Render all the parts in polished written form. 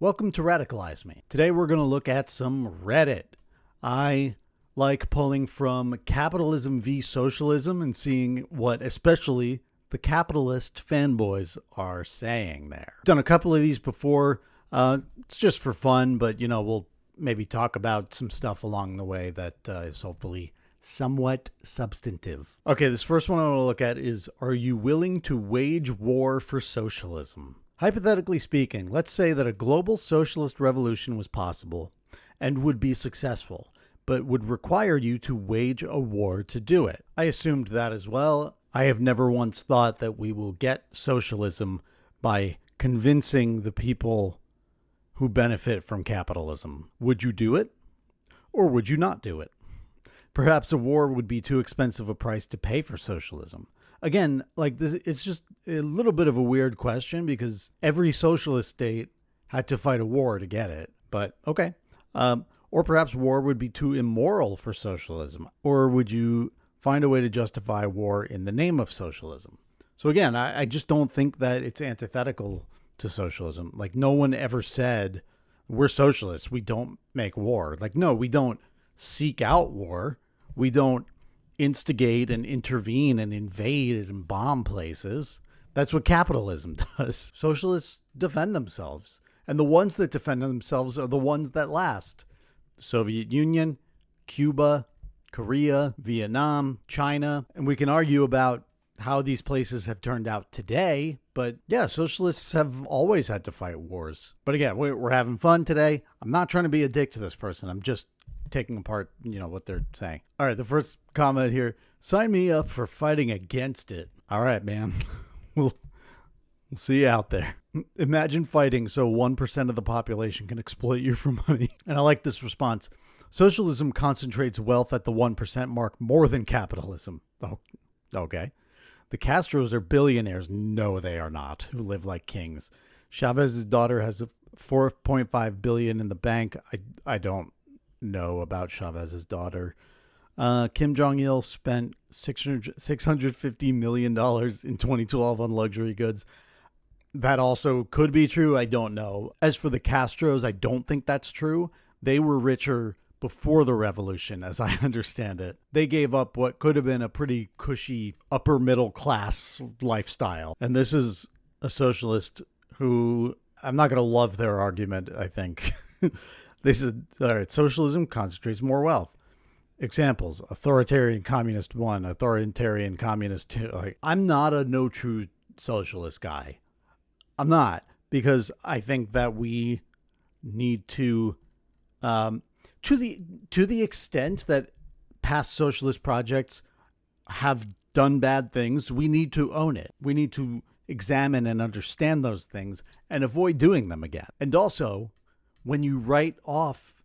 Welcome to Radicalize Me. Today we're going to look at some Reddit. I like pulling from CapitalismVSocialism and seeing what especially the capitalist fanboys are saying there. Done a couple of these before. It's just for fun, but we'll maybe talk about some stuff along the way that is hopefully somewhat substantive. Okay, this first one I want to look at is, are you willing to wage war for socialism? Hypothetically speaking, let's say that a global socialist revolution was possible and would be successful, but would require you to wage a war to do it. I assumed that as well. I have never once thought that we will get socialism by convincing the people who benefit from capitalism. Would you do it? Or would you not do it? Perhaps a war would be too expensive a price to pay for socialism. Again, like this, it's just a little bit of a weird question because every socialist state had to fight a war to get it. But okay. Or perhaps war would be too immoral for socialism. Or would you find a way to justify war in the name of socialism? So again, I just don't think that it's antithetical to socialism. Like, no one ever said, we're socialists, we don't make war. Like, no, we don't seek out war. We don't instigate and intervene and invade and bomb places. That's what capitalism does. Socialists defend themselves. And the ones that defend themselves are the ones that last. The Soviet Union, Cuba, Korea, Vietnam, China. And we can argue about how these places have turned out today. But yeah, socialists have always had to fight wars. But again, we're having fun today. I'm not trying to be a dick to this person. I'm just taking apart, what they're saying. All right, the first comment here, sign me up for fighting against it. All right, man. We'll see you out there. Imagine fighting so 1% of the population can exploit you for money. And I like this response. Socialism concentrates wealth at the 1% mark more than capitalism. Oh, okay. The Castros are billionaires. No, they are not, who live like kings. Chavez's daughter has a $4.5 billion in the bank. I don't know about Chavez's daughter. Kim Jong-il spent $650 million in 2012 on luxury goods. That also could be true. I don't know. As for the Castros, I don't think that's true. They were richer before the revolution, as I understand it. They gave up what could have been a pretty cushy upper middle class lifestyle. And this is a socialist who, I'm not going to love their argument, I think. They said, all right, socialism concentrates more wealth. Examples, authoritarian communist 1, authoritarian communist 2. Like, I'm not a no true socialist guy. I'm not, because I think that we need to the extent that past socialist projects have done bad things, we need to own it. We need to examine and understand those things and avoid doing them again. And also, when you write off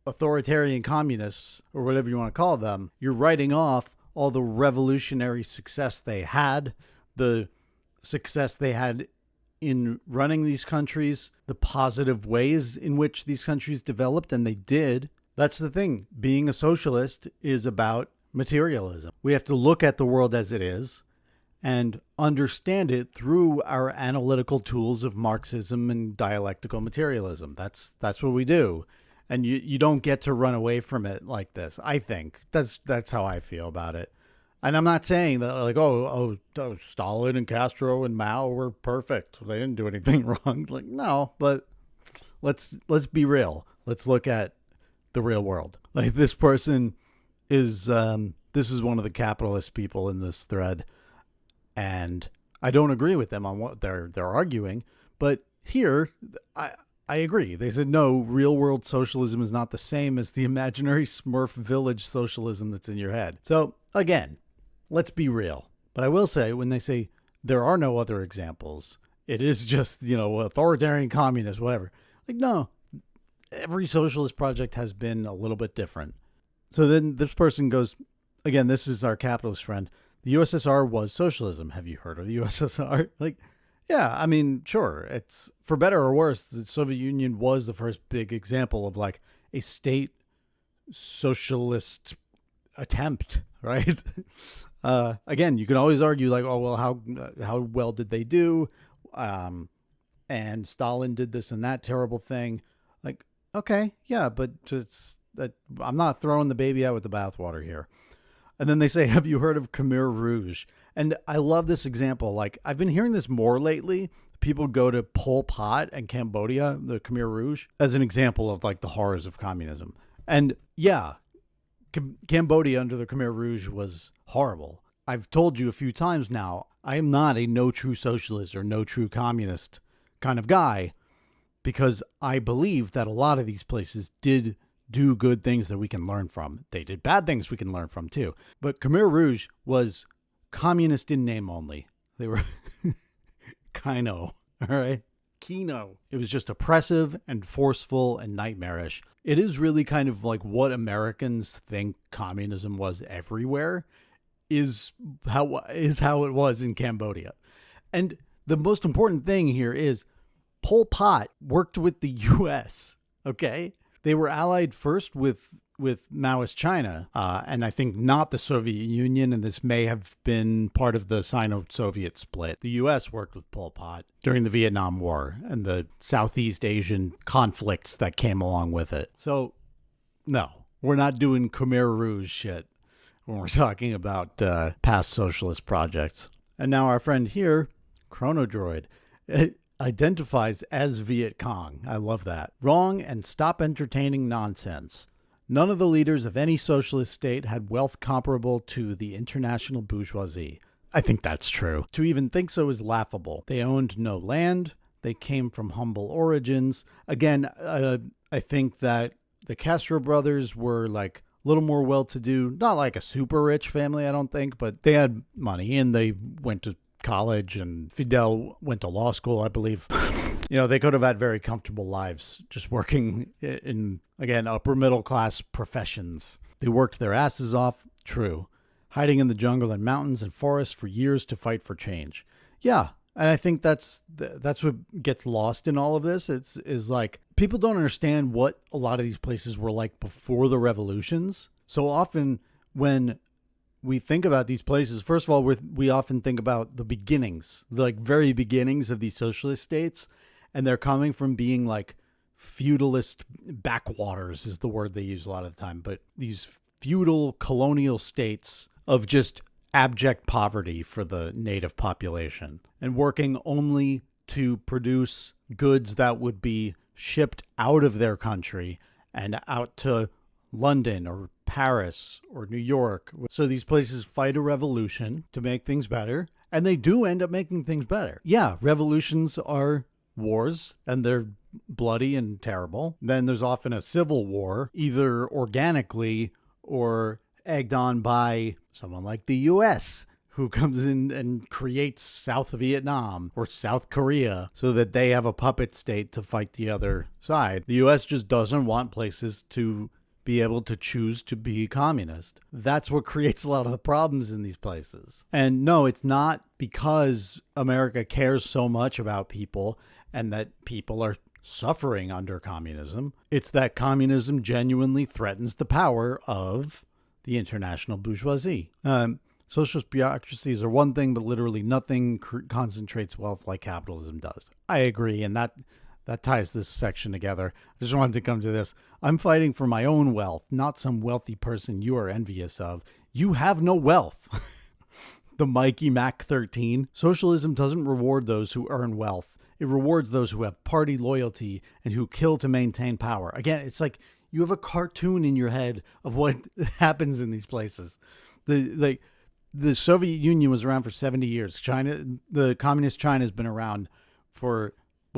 authoritarian communists, or whatever you want to call them, you're writing off all the revolutionary success they had, the success they had in running these countries, the positive ways in which these countries developed, and they did. That's the thing. Being a socialist is about materialism. We have to look at the world as it is and understand it through our analytical tools of Marxism and dialectical materialism. That's what we do. And you don't get to run away from it like this. I think that's how I feel about it. And I'm not saying that like, oh, Stalin and Castro and Mao were perfect. They didn't do anything wrong. Like, no, but let's be real. Let's look at the real world. Like, this person is this is one of the capitalist people in this thread. And I don't agree with them on what they're arguing, but here I agree. They said, no, real world socialism is not the same as the imaginary Smurf village socialism that's in your head. So again, let's be real. But I will say, when they say there are no other examples, it is just, authoritarian communist, whatever. Like, no, every socialist project has been a little bit different. So then this person goes, again, this is our capitalist friend. The USSR was socialism. Have you heard of the USSR? Like, yeah, I mean, sure. It's for better or worse. The Soviet Union was the first big example of like a state socialist attempt, right? Again, you can always argue like, oh, well, how well did they do? and Stalin did this and that terrible thing. Like, okay, yeah, but I'm not throwing the baby out with the bathwater here. And then they say, have you heard of Khmer Rouge? And I love this example. Like, I've been hearing this more lately. People go to Pol Pot and Cambodia, the Khmer Rouge, as an example of like the horrors of communism. And yeah, Cambodia under the Khmer Rouge was horrible. I've told you a few times now, I am not a no true socialist or no true communist kind of guy, because I believe that a lot of these places did do good things that we can learn from. They did bad things we can learn from too. But Khmer Rouge was communist in name only. They were Kino, all right? Kino. It was just oppressive and forceful and nightmarish. It is really kind of like what Americans think communism was everywhere is how it was in Cambodia. And the most important thing here is Pol Pot worked with the U.S., okay? They were allied first with Maoist China, and I think not the Soviet Union, and this may have been part of the Sino-Soviet split. The U.S. worked with Pol Pot during the Vietnam War and the Southeast Asian conflicts that came along with it. So, no, we're not doing Khmer Rouge shit when we're talking about past socialist projects. And now our friend here, Chronodroid, identifies as Viet Cong. I love that. Wrong, and stop entertaining nonsense. None of the leaders of any socialist state had wealth comparable to the international bourgeoisie. I think that's true. To even think so is laughable. They owned no land. They came from humble origins. Again, I think that the Castro brothers were like a little more well-to-do. Not like a super rich family, I don't think, but they had money and they went to college, and Fidel went to law school, I believe. You know, they could have had very comfortable lives just working in, again, upper middle class professions. They worked their asses off, true, hiding in the jungle and mountains and forests for years to fight for change. Yeah, and I think that's what gets lost in all of this. Is like people don't understand what a lot of these places were like before the revolutions. So often when we think about these places, first of all, we often think about the beginnings, the like very beginnings of these socialist states, and they're coming from being like feudalist backwaters is the word they use a lot of the time, but these feudal colonial states of just abject poverty for the native population and working only to produce goods that would be shipped out of their country and out to London or Paris or New York. So these places fight a revolution to make things better, and they do end up making things better. Yeah, revolutions are wars, and they're bloody and terrible. Then there's often a civil war, either organically or egged on by someone like the U.S., who comes in and creates South Vietnam or South Korea so that they have a puppet state to fight the other side. The U.S. just doesn't want places to be able to choose to be communist. That's what creates a lot of the problems in these places. And no, it's not because America cares so much about people and that people are suffering under communism. It's that communism genuinely threatens the power of the international bourgeoisie. Socialist bureaucracies are one thing, but literally nothing concentrates wealth like capitalism does. I agree, and that ties this section together. I just wanted to come to this. I'm fighting for my own wealth, not some wealthy person you are envious of. You have no wealth. The Mikey Mac 13. Socialism doesn't reward those who earn wealth. It rewards those who have party loyalty and who kill to maintain power. Again, it's like you have a cartoon in your head of what happens in these places. The Soviet Union was around for 70 years. The communist China has been around for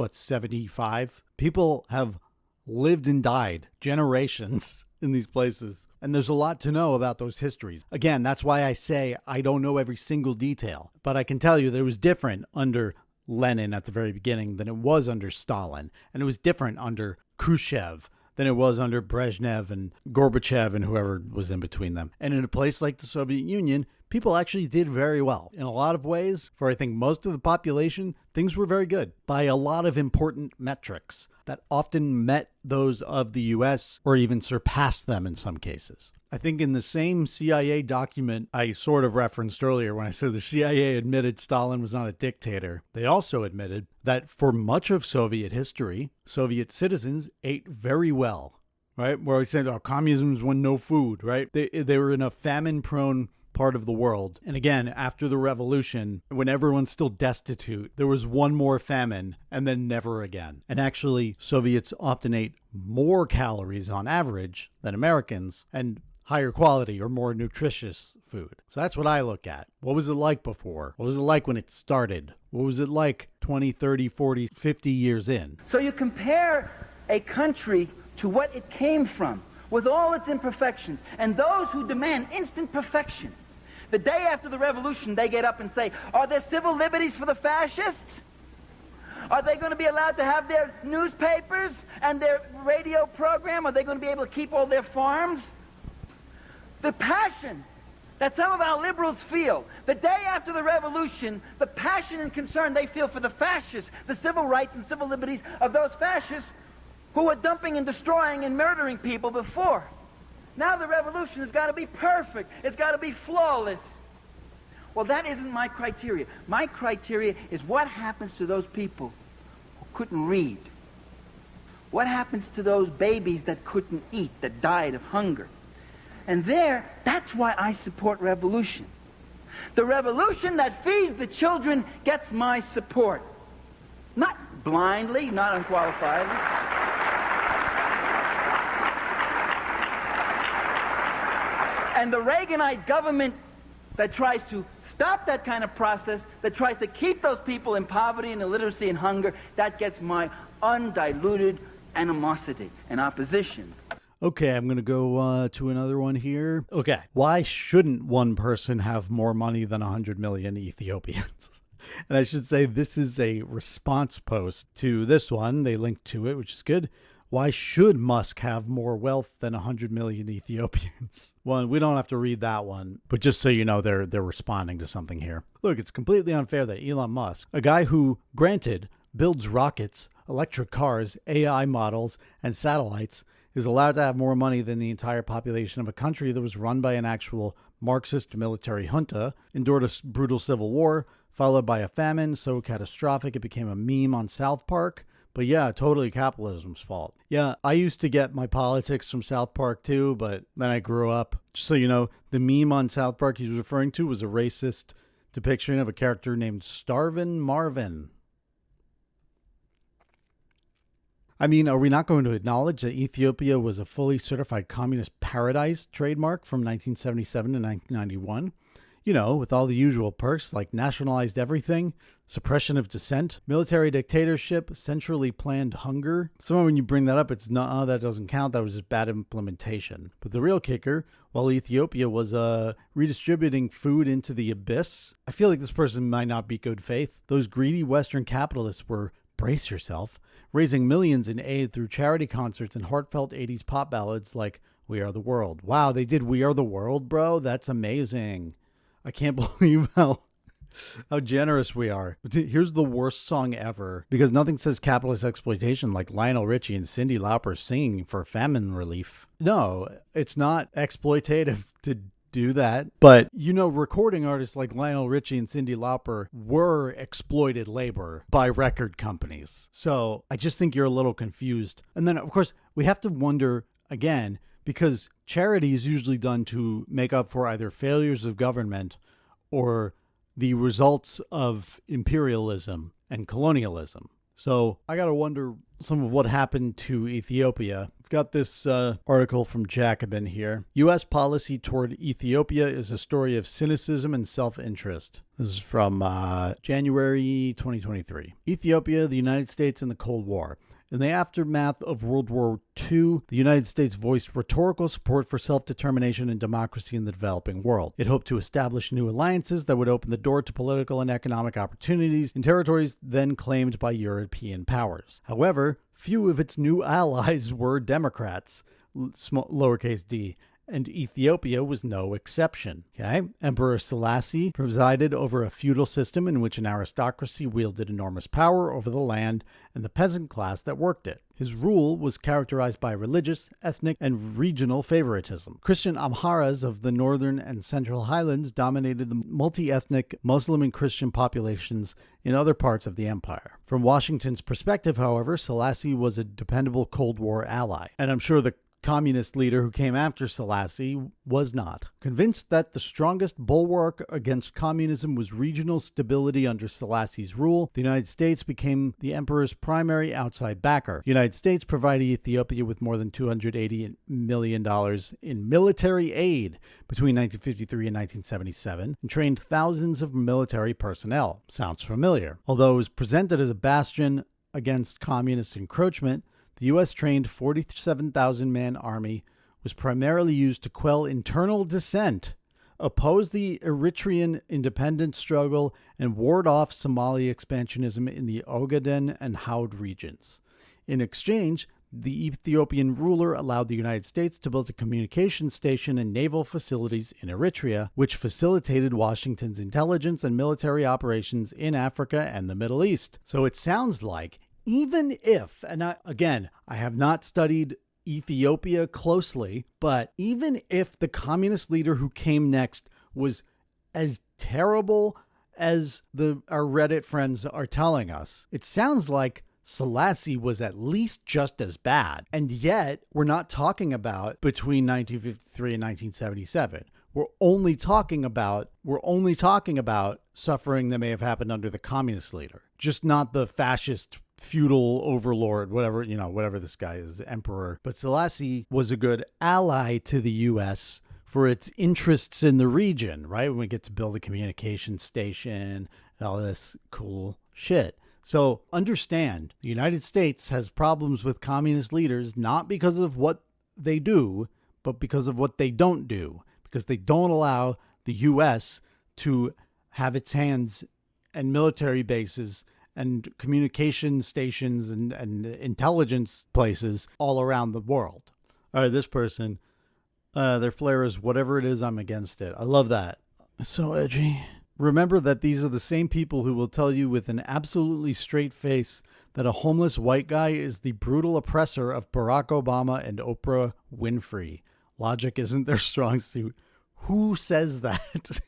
75? People have lived and died generations in these places. And there's a lot to know about those histories. Again, that's why I say I don't know every single detail. But I can tell you that it was different under Lenin at the very beginning than it was under Stalin. And it was different under Khrushchev than it was under Brezhnev and Gorbachev and whoever was in between them. And in a place like the Soviet Union, people actually did very well. In a lot of ways, for I think most of the population, things were very good by a lot of important metrics that often met those of the US or even surpassed them in some cases. I think in the same CIA document I sort of referenced earlier when I said the CIA admitted Stalin was not a dictator, they also admitted that for much of Soviet history, Soviet citizens ate very well, right? Where I said, communism is when no food, right? They were in a famine-prone part of the world. And again, after the revolution, when everyone's still destitute, there was one more famine and then never again. And actually, Soviets often ate more calories on average than Americans and higher quality or more nutritious food. So that's what I look at. What was it like before? What was it like when it started? What was it like 20, 30, 40, 50 years in? So you compare a country to what it came from with all its imperfections, and those who demand instant perfection. The day after the revolution, they get up and say, are there civil liberties for the fascists? Are they going to be allowed to have their newspapers and their radio program? Are they going to be able to keep all their farms? The passion that some of our liberals feel, the day after the revolution, the passion and concern they feel for the fascists, the civil rights and civil liberties of those fascists who were dumping and destroying and murdering people before. Now the revolution has got to be perfect. It's got to be flawless. Well, that isn't my criteria. My criteria is what happens to those people who couldn't read. What happens to those babies that couldn't eat, that died of hunger? And that's why I support revolution. The revolution that feeds the children gets my support. Not blindly, not unqualifiedly. And the Reaganite government that tries to stop that kind of process, that tries to keep those people in poverty and illiteracy and hunger, that gets my undiluted animosity and opposition. Okay, I'm going to go to another one here. Okay, why shouldn't one person have more money than 100 million Ethiopians? And I should say this is a response post to this one. They linked to it, which is good. Why should Musk have more wealth than 100 million Ethiopians? Well, we don't have to read that one, but just so you know, they're responding to something here. Look, it's completely unfair that Elon Musk, a guy who, granted, builds rockets, electric cars, AI models, and satellites, is allowed to have more money than the entire population of a country that was run by an actual Marxist military junta, endured a brutal civil war, followed by a famine so catastrophic it became a meme on South Park. But yeah, totally capitalism's fault. Yeah, I used to get my politics from South Park too, but then I grew up. Just so you know, the meme on South Park he was referring to was a racist depiction of a character named Starvin' Marvin. I mean, are we not going to acknowledge that Ethiopia was a fully certified communist paradise trademark from 1977 to 1991? You know, with all the usual perks like nationalized everything, suppression of dissent, military dictatorship, centrally planned hunger. Somehow when you bring that up, it's not, that doesn't count. That was just bad implementation. But the real kicker, while Ethiopia was redistributing food into the abyss, I feel like this person might not be good faith. Those greedy Western capitalists were, brace yourself, raising millions in aid through charity concerts and heartfelt 80s pop ballads like We Are the World. Wow, they did We Are the World, bro? That's amazing. I can't believe how generous we are. Here's the worst song ever, because nothing says capitalist exploitation like Lionel Richie and Cyndi Lauper singing for famine relief. No, it's not exploitative to do that. But, you know, recording artists like Lionel Richie and Cyndi Lauper were exploited labor by record companies. So I just think you're a little confused. And then, of course, we have to wonder again, because charity is usually done to make up for either failures of government or the results of imperialism and colonialism. So I got to wonder some of what happened to Ethiopia. I've got this article from Jacobin here. U.S. policy toward Ethiopia is a story of cynicism and self-interest. This is from January 2023. Ethiopia, the United States, and the Cold War. In the aftermath of World War II, the United States voiced rhetorical support for self-determination and democracy in the developing world. It hoped to establish new alliances that would open the door to political and economic opportunities in territories then claimed by European powers. However, few of its new allies were Democrats, lowercase d, and Ethiopia was no exception. Okay? Emperor Selassie presided over a feudal system in which an aristocracy wielded enormous power over the land and the peasant class that worked it. His rule was characterized by religious, ethnic, and regional favoritism. Christian Amharas of the northern and central highlands dominated the multi-ethnic Muslim and Christian populations in other parts of the empire. From Washington's perspective, however, Selassie was a dependable Cold War ally, and I'm sure the communist leader who came after Selassie was not. Convinced that the strongest bulwark against communism was regional stability under Selassie's rule, the United States became the emperor's primary outside backer. The United States provided Ethiopia with more than $280 million in military aid between 1953 and 1977 and trained thousands of military personnel. Sounds familiar. Although it was presented as a bastion against communist encroachment, the U.S. trained 47,000-man army was primarily used to quell internal dissent, oppose the Eritrean independence struggle, and ward off Somali expansionism in the Ogaden and Haud regions. In exchange, the Ethiopian ruler allowed the United States to build a communication station and naval facilities in Eritrea, which facilitated Washington's intelligence and military operations in Africa and the Middle East. So it sounds like even if, and I have not studied Ethiopia closely, but even if the communist leader who came next was as terrible as our Reddit friends are telling us, it sounds like Selassie was at least just as bad. And yet, we're not talking about between 1953 and 1977. We're only talking about suffering that may have happened under the communist leader, just not the fascist feudal overlord, whatever this guy is, emperor. But Selassie was a good ally to the U.S. for its interests in the region, right? When we get to build a communication station and all this cool shit. So understand, the United States has problems with communist leaders, not because of what they do, but because of what they don't do, because they don't allow the U.S. to have its hands and military bases and communication stations and intelligence places all around the world. All right, this person, their flair is whatever it is, I'm against it. I love that. So edgy. Remember that these are the same people who will tell you with an absolutely straight face that a homeless white guy is the brutal oppressor of Barack Obama and Oprah Winfrey. Logic isn't their strong suit. Who says that?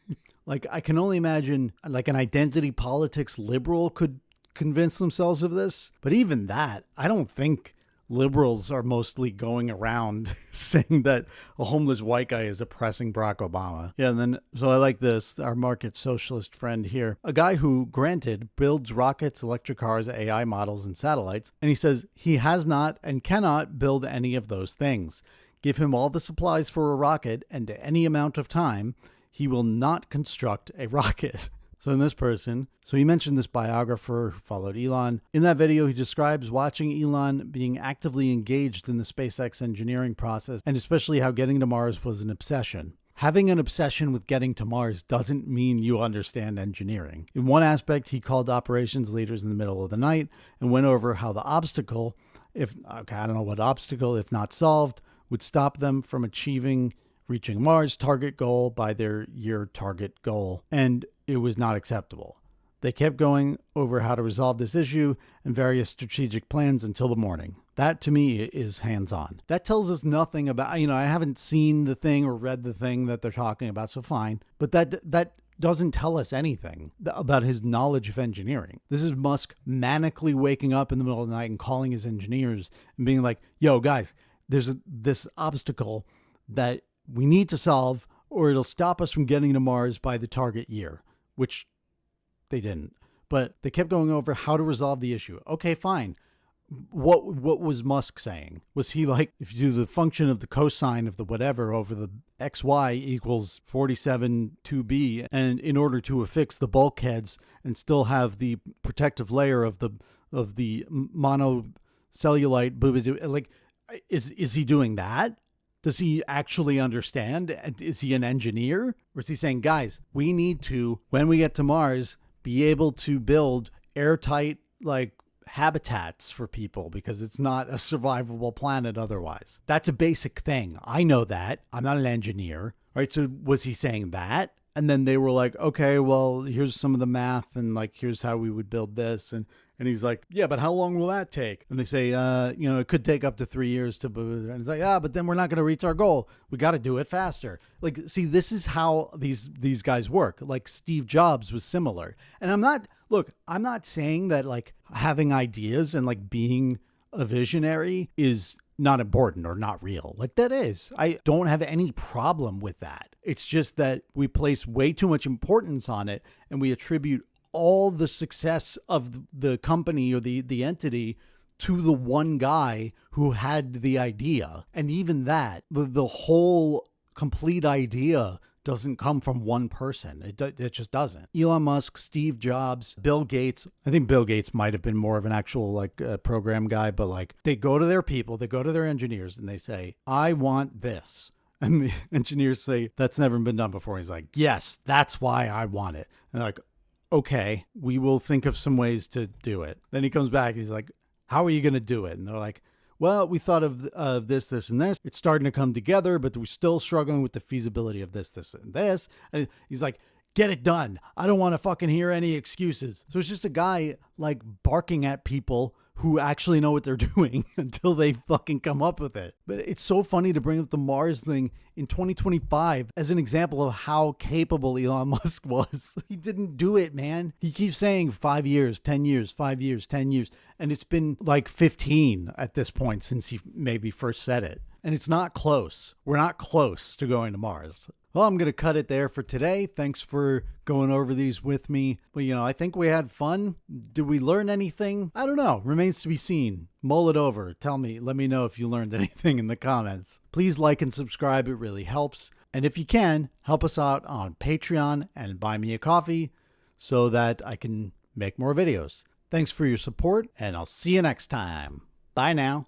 Like, I can only imagine like an identity politics liberal could convince themselves of this. But even that, I don't think liberals are mostly going around saying that a homeless white guy is oppressing Barack Obama. Yeah, and then, so I like this, our market socialist friend here, a guy who, granted, builds rockets, electric cars, AI models, and satellites, and he says he has not and cannot build any of those things. Give him all the supplies for a rocket, and any amount of time, he will not construct a rocket. So in this person, so he mentioned this biographer who followed Elon. In that video, he describes watching Elon being actively engaged in the SpaceX engineering process, and especially how getting to Mars was an obsession. Having an obsession with getting to Mars doesn't mean you understand engineering. In one aspect, he called operations leaders in the middle of the night and went over how the obstacle, if not solved, would stop them from reaching Mars' target goal by their year target goal. And it was not acceptable. They kept going over how to resolve this issue and various strategic plans until the morning. That, to me, is hands-on. That tells us nothing about, I haven't seen the thing or read the thing that they're talking about, so fine. But that doesn't tell us anything about his knowledge of engineering. This is Musk manically waking up in the middle of the night and calling his engineers and being like, yo, guys, there's this obstacle that we need to solve or it'll stop us from getting to Mars by the target year. Which they didn't. But they kept going over how to resolve the issue. Okay, fine. What was Musk saying? Was he like, if you do the function of the cosine of the whatever over the xy equals 47 2b, and in order to affix the bulkheads and still have the protective layer of the monocellulite, like, is he doing that? Does he actually understand? Is he an engineer? Or is he saying, guys, we need to, when we get to Mars, be able to build airtight, like, habitats for people because it's not a survivable planet otherwise. That's a basic thing. I know that. I'm not an engineer. Right? So was he saying that? And then they were like, okay, well, here's some of the math and like, here's how we would build this. And he's like, yeah, but how long will that take? And they say, it could take up to 3 years to boot. And it's like, but then we're not going to reach our goal. We got to do it faster. Like, see, this is how these guys work. Like Steve Jobs was similar. And I'm not saying that like having ideas and like being a visionary is not important or not real. Like that is. I don't have any problem with that. It's just that we place way too much importance on it and we attribute all the success of the company or the entity to the one guy who had the idea. And even that, the whole complete idea doesn't come from one person. It just doesn't. Elon Musk, Steve Jobs, Bill Gates. I think Bill Gates might have been more of an actual like program guy, but like they go to their people, they go to their engineers and they say, I want this. And the engineers say, that's never been done before. He's like, yes, that's why I want it. And they're like, okay, we will think of some ways to do it. Then he comes back. He's like, how are you going to do it? And they're like, well, we thought of this, this, and this. It's starting to come together, but we're still struggling with the feasibility of this, this, and this. And he's like, get it done. I don't want to fucking hear any excuses. So it's just a guy like barking at people who actually know what they're doing until they fucking come up with it. But it's so funny to bring up the Mars thing in 2025 as an example of how capable Elon Musk was. He didn't do it, man. He keeps saying 5 years, 10 years, 5 years, 10 years. And it's been like 15 at this point since he maybe first said it. And it's not close. We're not close to going to Mars. Well, I'm going to cut it there for today. Thanks for going over these with me. Well, I think we had fun. Did we learn anything? I don't know. Remains to be seen. Mull it over. Let me know if you learned anything in the comments. Please like and subscribe. It really helps. And if you can, help us out on Patreon and buy me a coffee so that I can make more videos. Thanks for your support, and I'll see you next time. Bye now.